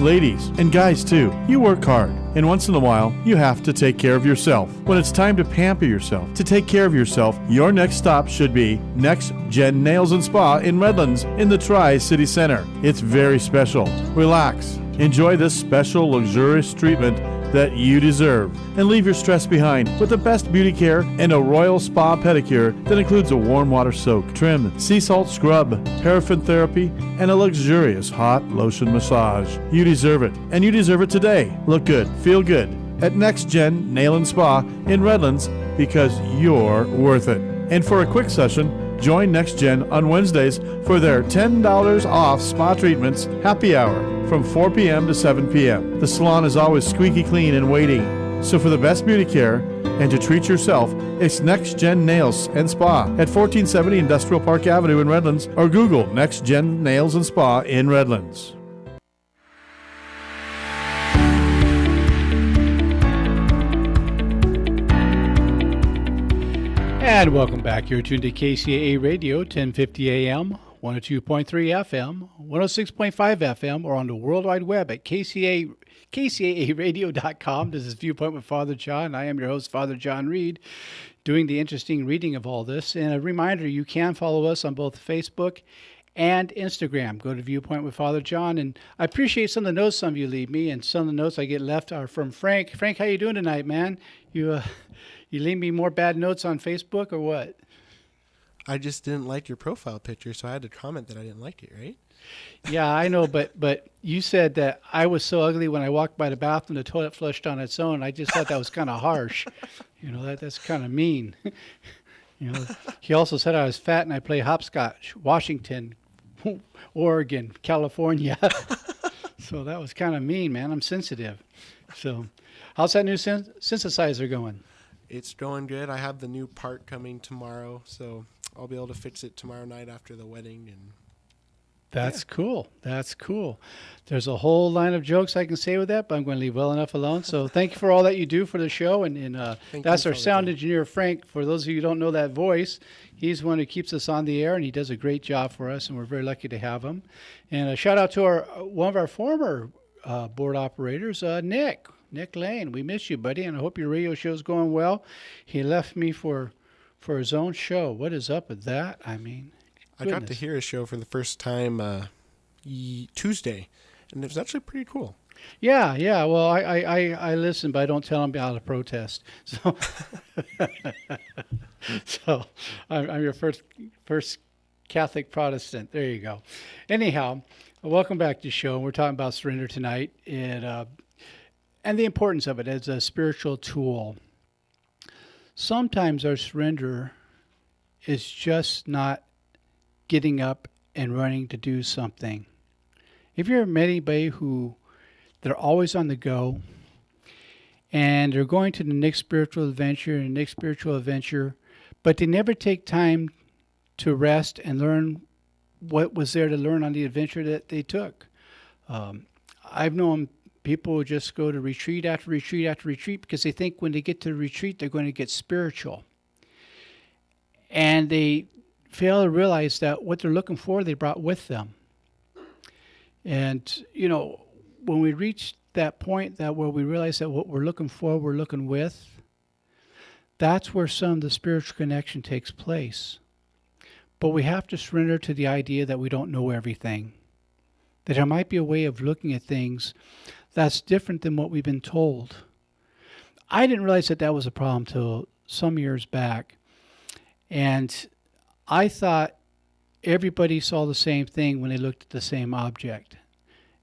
Ladies, and guys too, you work hard, and once in a while, you have to take care of yourself. When it's time to pamper yourself, to take care of yourself, your next stop should be Next Gen Nails and Spa in Redlands in the Tri-City Center. It's very special. Relax. Enjoy this special, luxurious treatment that you deserve, and leave your stress behind with the best beauty care and a royal spa pedicure that includes a warm water soak, trim, sea salt scrub, paraffin therapy, and a luxurious hot lotion massage. You deserve it, and you deserve it today. Look good, feel good at Next Gen Nail and Spa in Redlands, because you're worth it. And for a quick session, join Next Gen on Wednesdays for their $10 off spa treatments happy hour from 4 p.m. to 7 p.m. The salon is always squeaky clean and waiting. So for the best beauty care and to treat yourself, it's Next Gen Nails and Spa at 1470 Industrial Park Avenue in Redlands, or Google Next Gen Nails and Spa in Redlands. And welcome back. You're tuned to KCAA Radio, 1050 AM, 102.3 FM, 106.5 FM, or on the World Wide Web at KCAAradio.com. This is Viewpoint with Father John. I am your host, Father John Reid, doing the interesting reading of all this. And a reminder, you can follow us on both Facebook and Instagram. Go to Viewpoint with Father John. And I appreciate some of the notes some of you leave me, and some of the notes I get left are from Frank. Frank, how you doing tonight, man? You leave me more bad notes on Facebook or what? I just didn't like your profile picture, so I had to comment that I didn't like it, right? Yeah, I know, but you said that I was so ugly when I walked by the bathroom, the toilet flushed on its own. I just thought that was kind of harsh. You know, that's kind of mean. You know, he also said I was fat and I play hopscotch, Washington, Oregon, California. So that was kind of mean, man. I'm sensitive. So how's that new synthesizer going? It's going good. I have the new part coming tomorrow, so I'll be able to fix it tomorrow night after the wedding. And That's cool. That's cool. There's a whole line of jokes I can say with that, but I'm going to leave well enough alone. So thank you for all that you do for the show. And that's our sound engineer, Frank. For those of you who don't know that voice, he's the one who keeps us on the air, and he does a great job for us, and we're very lucky to have him. And a shout out to one of our former board operators, Nick Lane. We miss you, buddy, and I hope your radio show's going well. He left me for his own show. What is up with that? I mean, I got to hear his show for the first time Tuesday, and it was actually pretty cool. Yeah. Well, I listen, but I don't tell him about a protest. So, so I'm your first Catholic Protestant. There you go. Anyhow, welcome back to the show. We're talking about surrender tonight, and the importance of it as a spiritual tool. Sometimes our surrender is just not getting up and running to do something. If you're anybody they're always on the go, and they're going to the next spiritual adventure, but they never take time to rest and learn what was there to learn on the adventure that they took. I've known people who just go to retreat after retreat after retreat because they think when they get to the retreat, they're going to get spiritual. And they fail to realize that what they're looking for, they brought with them. And, you know, when we reach that point where we realize that what we're looking for, we're looking with, that's where some of the spiritual connection takes place. But we have to surrender to the idea that we don't know everything, that there might be a way of looking at things that's different than what we've been told. I didn't realize that was a problem till some years back. And I thought everybody saw the same thing when they looked at the same object.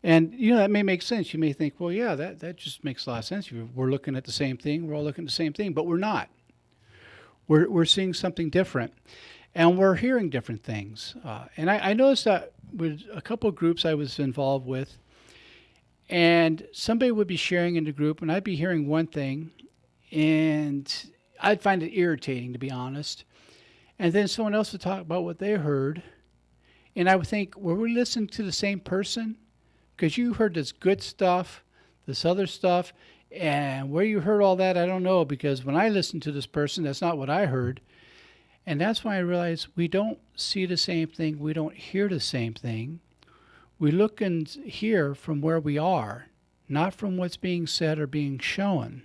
And, you know, that may make sense. You may think, well, yeah, that just makes a lot of sense. We're looking at the same thing. We're all looking at the same thing, but we're not. We're seeing something different. And we're hearing different things. And I noticed that with a couple of groups I was involved with, and somebody would be sharing in the group, and I'd be hearing one thing, and I'd find it irritating, to be honest. And then someone else would talk about what they heard, and I would think, were we listening to the same person? Because you heard this good stuff, this other stuff, and where you heard all that, I don't know, because when I listened to this person, that's not what I heard. And that's why I realized we don't see the same thing, we don't hear the same thing, We look and hear from where we are, not from what's being said or being shown.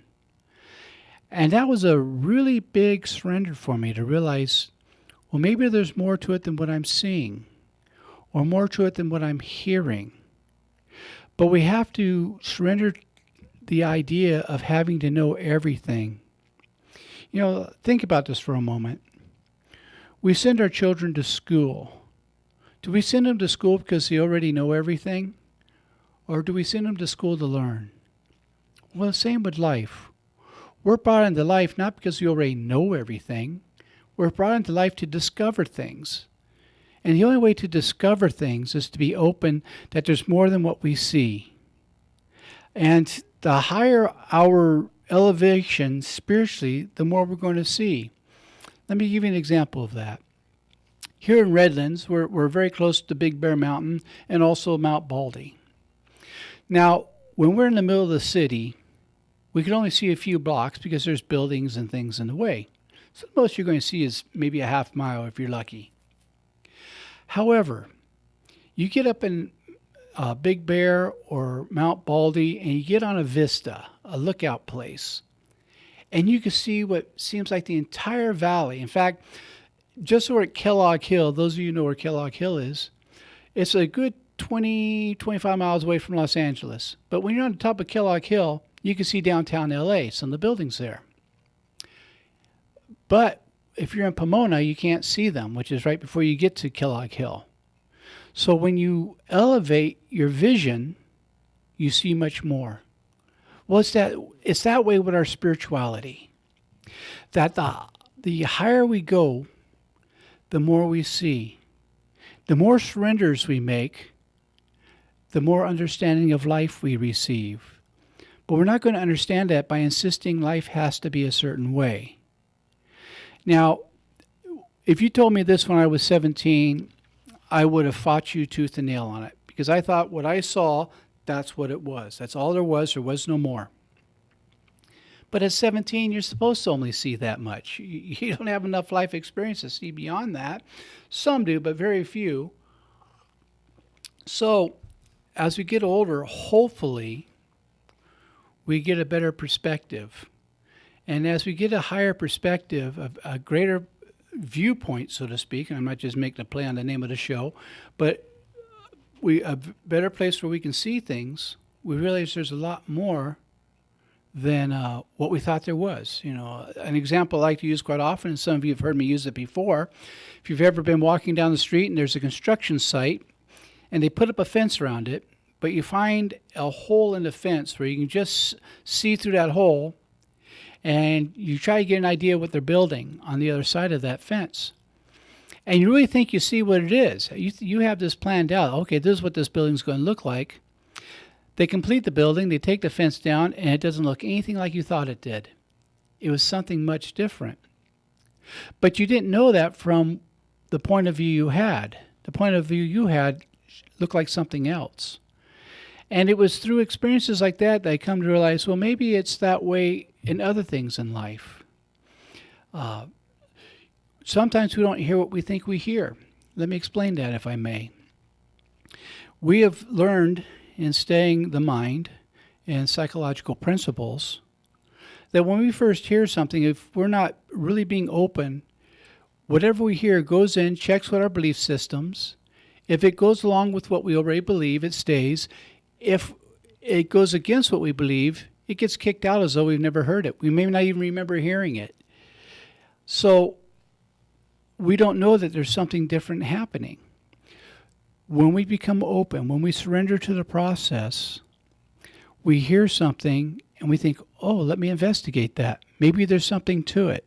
And that was a really big surrender for me to realize, well, maybe there's more to it than what I'm seeing, or more to it than what I'm hearing. But we have to surrender the idea of having to know everything. You know, think about this for a moment. We send our children to school. Do we send them to school because they already know everything? Or do we send them to school to learn? Well, the same with life. We're brought into life not because we already know everything. We're brought into life to discover things. And the only way to discover things is to be open that there's more than what we see. And the higher our elevation spiritually, the more we're going to see. Let me give you an example of that. Here in Redlands, we're very close to Big Bear Mountain and also Mount Baldy. Now, when we're in the middle of the city, we can only see a few blocks because there's buildings and things in the way. So the most you're going to see is maybe a half mile if you're lucky. However, you get up in Big Bear or Mount Baldy and you get on a vista, a lookout place, and you can see what seems like the entire valley. In fact, just over at Kellogg Hill, those of you who know where Kellogg Hill is, it's a good 20, 25 miles away from Los Angeles. But when you're on the top of Kellogg Hill, you can see downtown LA, some of the buildings there. But if you're in Pomona, you can't see them, which is right before you get to Kellogg Hill. So when you elevate your vision, you see much more. Well, it's that way with our spirituality. That the higher we go, the more we see. The more surrenders we make, the more understanding of life we receive. But we're not going to understand that by insisting life has to be a certain way. Now, if you told me this when I was 17, I would have fought you tooth and nail on it, because I thought what I saw, that's what it was. That's all there was no more. But at 17, you're supposed to only see that much. You don't have enough life experience to see beyond that. Some do, but very few. So as we get older, hopefully, we get a better perspective. And as we get a higher perspective, a greater viewpoint, so to speak, and I'm not just making a play on the name of the show, but a better place where we can see things, we realize there's a lot more than what we thought there was. You know, an example I like to use quite often, and some of you have heard me use it before. If you've ever been walking down the street and there's a construction site and they put up a fence around it, but you find a hole in the fence where you can just see through that hole, and you try to get an idea what they're building on the other side of that fence. And you really think you see what it is. You have this planned out. Okay, this is what this building's going to look like. They complete the building, they take the fence down, and it doesn't look anything like you thought it did. It was something much different. But you didn't know that from the point of view you had. The point of view you had looked like something else. And it was through experiences like that I come to realize, well, maybe it's that way in other things in life. Sometimes we don't hear what we think we hear. Let me explain that, if I may. We have learned in studying the mind and psychological principles that when we first hear something, if we're not really being open, whatever we hear goes in, checks with our belief systems. If it goes along with what we already believe, it stays. If it goes against what we believe, it gets kicked out as though we've never heard it. We may not even remember hearing it. So we don't know that there's something different happening. When we become open, when we surrender to the process, we hear something and we think, oh, let me investigate that. Maybe there's something to it.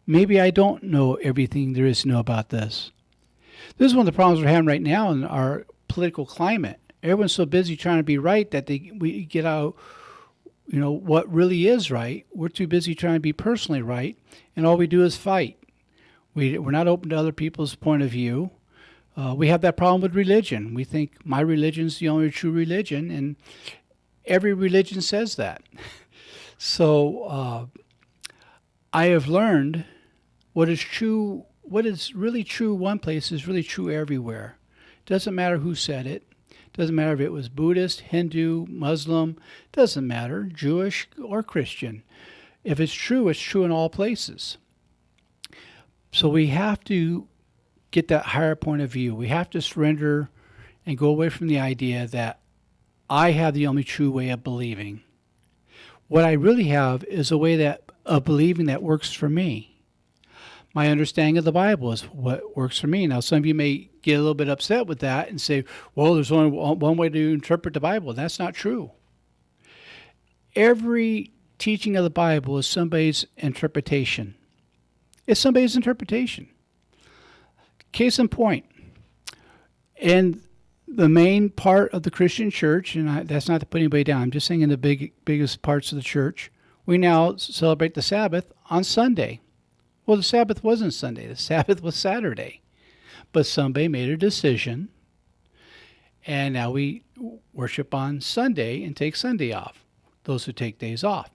Maybe I don't know everything there is to know about this. This is one of the problems we're having right now in our political climate. Everyone's so busy trying to be right that we get out, what really is right. We're too busy trying to be personally right, and all we do is fight. We're not open to other people's point of view. We have that problem with religion. We think my religion's the only true religion, and every religion says that. So I have learned what is true, what is really true one place is really true everywhere. Doesn't matter who said it. Doesn't matter if it was Buddhist, Hindu, Muslim, doesn't matter, Jewish or Christian. If it's true in all places. So we have to get that higher point of view. We have to surrender and go away from the idea that I have the only true way of believing. What I really have is a way of believing that works for me. My understanding of the Bible is what works for me. Now, some of you may get a little bit upset with that and say, well, there's only one way to interpret the Bible. That's not true. Every teaching of the Bible is somebody's interpretation. It's somebody's interpretation. Case in point, in the main part of the Christian church, and that's not to put anybody down, I'm just saying in the biggest parts of the church, we now celebrate the Sabbath on Sunday. Well, the Sabbath wasn't Sunday. The Sabbath was Saturday. But somebody made a decision, and now we worship on Sunday and take Sunday off, those who take days off.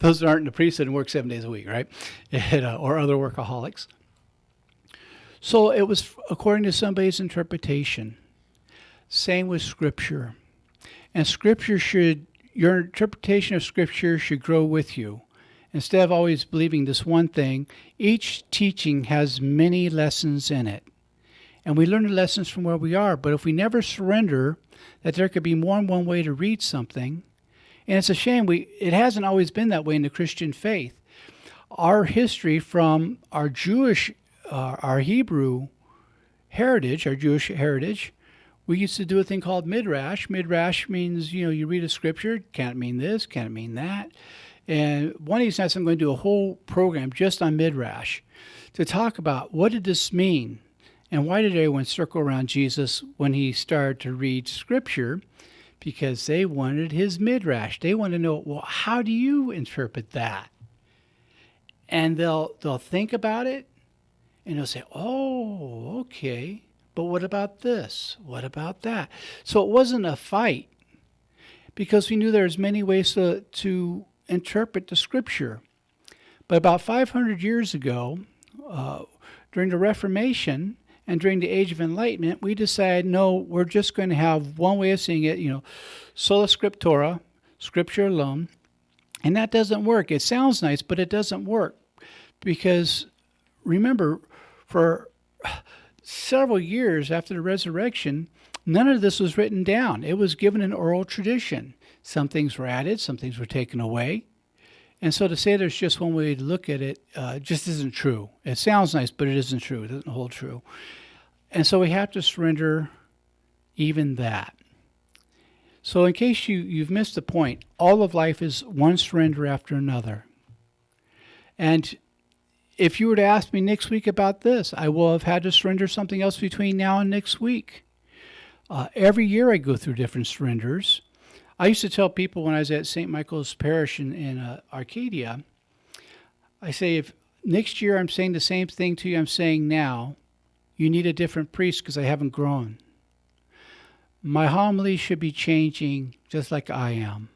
Those that aren't in the priesthood and work 7 days a week, right? Or other workaholics. So it was according to somebody's interpretation. Same with Scripture. And your interpretation of Scripture should grow with you. Instead of always believing this one thing, each teaching has many lessons in it. And we learn the lessons from where we are. But if we never surrender that there could be more than one way to read something, and it's a shame, it hasn't always been that way in the Christian faith. Our history from our Hebrew heritage, our Jewish heritage, we used to do a thing called midrash. Midrash means, you read a scripture, can it mean this, can it mean that? And one of these nights I'm going to do a whole program just on midrash to talk about what did this mean and why did everyone circle around Jesus when he started to read scripture? Because they wanted his midrash. They want to know, well, how do you interpret that? And they'll think about it, and they'll say, oh, okay, but what about this? What about that? So it wasn't a fight, because we knew there's many ways to interpret the Scripture. But about 500 years ago, during the Reformation, and during the Age of Enlightenment, we decided, no, we're just going to have one way of seeing it, sola scriptura, scripture alone. And that doesn't work. It sounds nice, but it doesn't work. Because remember, for several years after the resurrection, none of this was written down. It was given an oral tradition. Some things were added, some things were taken away. And so to say there's just one way to look at it just isn't true. It sounds nice, but it isn't true. It doesn't hold true. And so we have to surrender even that. So in case you've missed the point, all of life is one surrender after another. And if you were to ask me next week about this, I will have had to surrender something else between now and next week. Every year I go through different surrenders. I used to tell people when I was at St. Michael's Parish in Arcadia, I say, if next year I'm saying the same thing to you I'm saying now, you need a different priest because I haven't grown. My homily should be changing just like I am.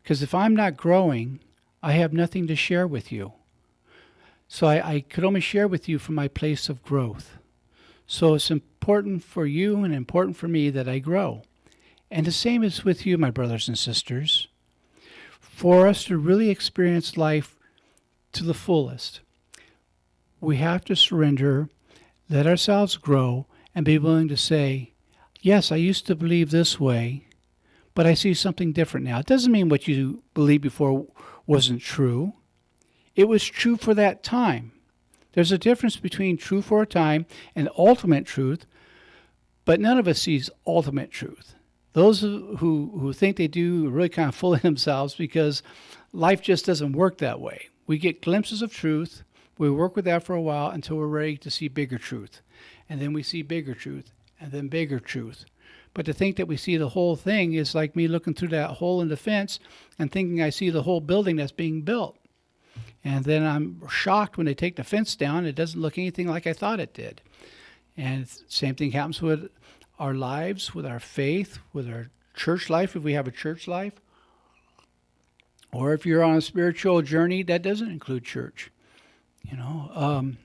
Because if I'm not growing, I have nothing to share with you. So I could only share with you from my place of growth. So it's important for you and important for me that I grow. And the same is with you, my brothers and sisters. For us to really experience life to the fullest, we have to surrender, let ourselves grow, and be willing to say, yes, I used to believe this way, but I see something different now. It doesn't mean what you believed before wasn't true. It was true for that time. There's a difference between true for a time and ultimate truth, but none of us sees ultimate truth. Those who think they do are really kind of fooling themselves because life just doesn't work that way. We get glimpses of truth. We work with that for a while until we're ready to see bigger truth. And then we see bigger truth and then bigger truth. But to think that we see the whole thing is like me looking through that hole in the fence and thinking I see the whole building that's being built. And then I'm shocked when they take the fence down. It doesn't look anything like I thought it did. And same thing happens with our lives, with our faith, with our church life, if we have a church life. Or if you're on a spiritual journey, that doesn't include church. One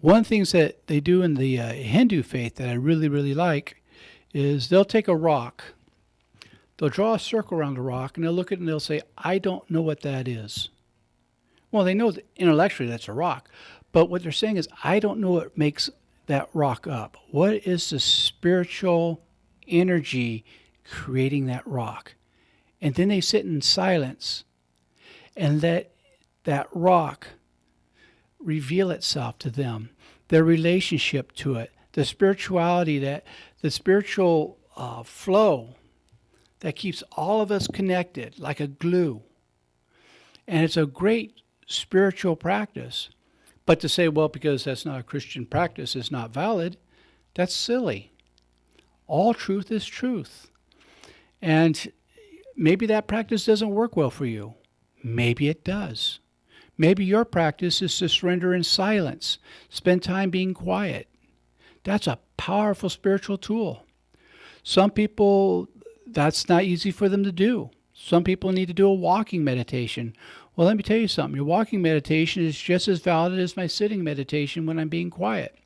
of the things that they do in the Hindu faith that I really, really like is they'll take a rock, they'll draw a circle around the rock, and they'll look at it and they'll say, I don't know what that is. Well, they know that intellectually that's a rock, but what they're saying is, I don't know what makes that rock up. What is the spiritual energy creating that rock? And then they sit in silence and let that rock reveal itself to them, their relationship to it, the spirituality, the spiritual flow that keeps all of us connected like a glue. And it's a great spiritual practice. But to say, well, because that's not a Christian practice, it's not valid, that's silly. All truth is truth. And maybe that practice doesn't work well for you. Maybe it does. Maybe your practice is to surrender in silence, spend time being quiet. That's a powerful spiritual tool. Some people, that's not easy for them to do. Some people need to do a walking meditation. Well, let me tell you something. Your walking meditation is just as valid as my sitting meditation when I'm being quiet.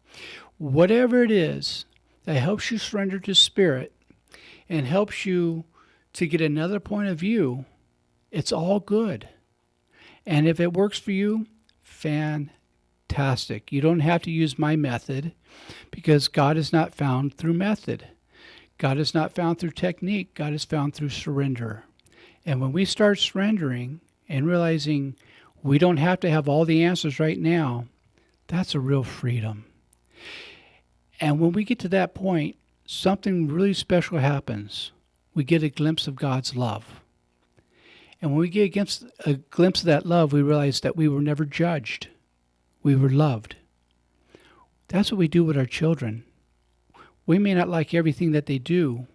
Whatever it is that helps you surrender to Spirit and helps you to get another point of view, it's all good. And if it works for you, fantastic. You don't have to use my method because God is not found through method. God is not found through technique. God is found through surrender. And when we start surrendering and realizing we don't have to have all the answers right now, that's a real freedom. And when we get to that point, something really special happens. We get a glimpse of God's love. And when we get a glimpse of that love, we realize that we were never judged. We were loved. That's what we do with our children. We may not like everything that they do,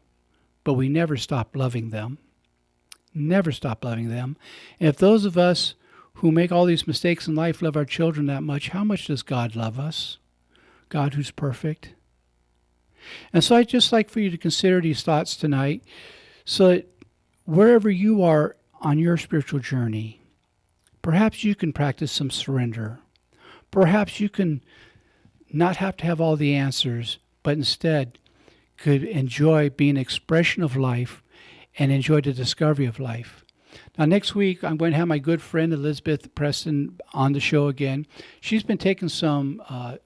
but we never stop loving them. Never stop loving them. And if those of us who make all these mistakes in life love our children that much, how much does God love us? God who's perfect. And so I'd just like for you to consider these thoughts tonight so that wherever you are on your spiritual journey, perhaps you can practice some surrender. Perhaps you can not have to have all the answers, but instead could enjoy being an expression of life and enjoy the discovery of life. Now, next week, I'm going to have my good friend Elizabeth Preston on the show again. She's been taking some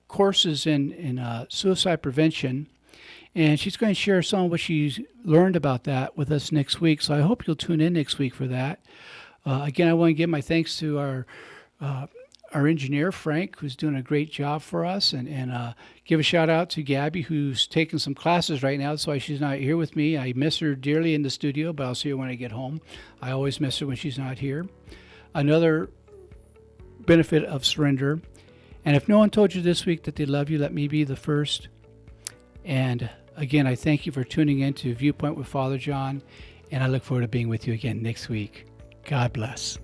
courses in suicide prevention, and she's going to share some of what she's learned about that with us next week. So I hope you'll tune in next week for that. Again, I want to give my thanks to our engineer, Frank, who's doing a great job for us, and give a shout out to Gabby, who's taking some classes right now. That's why she's not here with me. I miss her dearly in the studio, but I'll see her when I get home. I always miss her when she's not here. Another benefit of surrender. And if no one told you this week that they love you, let me be the first. And again, I thank you for tuning in to Viewpoint with Father John, and I look forward to being with you again next week. God bless.